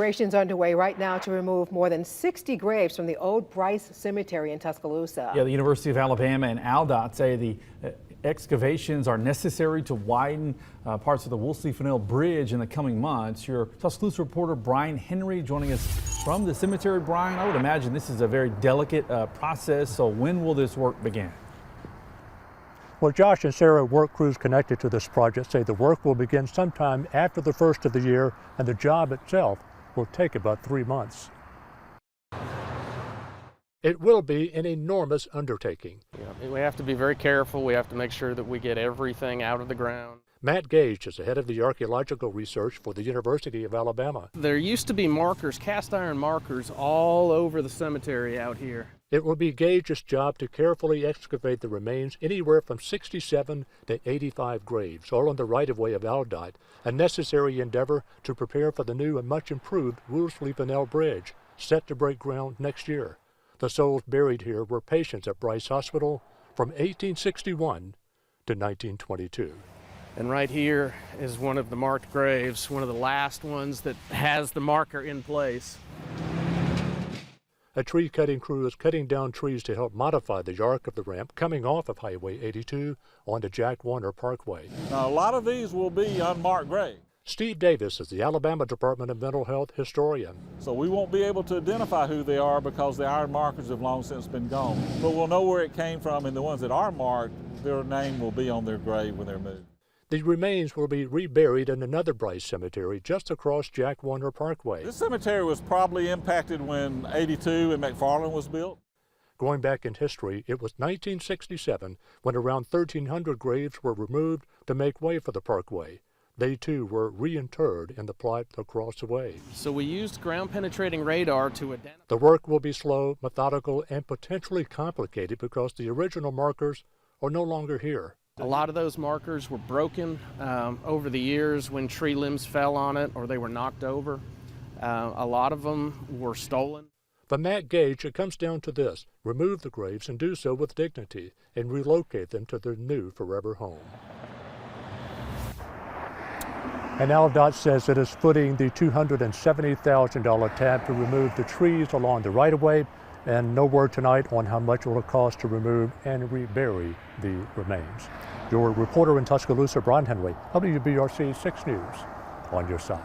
Preparations are underway right now to remove more than 60 graves from the Old Bryce Cemetery in Tuscaloosa. Yeah, the University of Alabama and ALDOT say the excavations are necessary to widen parts of the Woolsey Finnell Bridge in the coming months. Your Tuscaloosa reporter Brian Henry joining us from the cemetery. Brian, I would imagine this is a very delicate process, so when will this work begin? Well, Josh and Sarah, work crews connected to this project, say the work will begin sometime after the first of the year, and the job itself will take about 3 months. It will be an enormous undertaking. Yeah, we have to be very careful. We have to make sure that we get everything out of the ground. Matt Gage is the head of the archaeological research for the University of Alabama. There used to be markers, cast iron markers, all over the cemetery out here. It will be Gage's job to carefully excavate the remains anywhere from 67 to 85 graves, all on the right-of-way of ALDOT, a necessary endeavor to prepare for the new and much improved Woolsey Finnell Bridge, set to break ground next year. The souls buried here were patients at Bryce Hospital from 1861 to 1922. And right here is one of the marked graves, one of the last ones that has the marker in place. A tree cutting crew is cutting down trees to help modify the arc of the ramp coming off of Highway 82 onto Jack Warner Parkway. Now, a lot of these will be unmarked graves. Steve Davis is the Alabama Department of Mental Health historian. So we won't be able to identify who they are because the iron markers have long since been gone. But we'll know where it came from, and the ones that are marked, their name will be on their grave when they're moved. The remains will be reburied in another Bryce cemetery just across Jack Warner Parkway. This cemetery was probably impacted when 82 and McFarland was built. Going back in history, it was 1967 when around 1,300 graves were removed to make way for the parkway. They too were reinterred in the plot across the way. So we used ground-penetrating radar to identify. The work will be slow, methodical, and potentially complicated because the original markers are no longer here. A lot of those markers were broken over the years when tree limbs fell on it or they were knocked over. A lot of them were stolen. For Matt Gage, it comes down to this: remove the graves and do so with dignity and relocate them to their new forever home. And ALDOT says it is footing the $270,000 tab to remove the trees along the right-of-way, and no word tonight on how much it will cost to remove and rebury the remains. Your reporter in Tuscaloosa, Brian Henry, WBRC 6 News, on your side.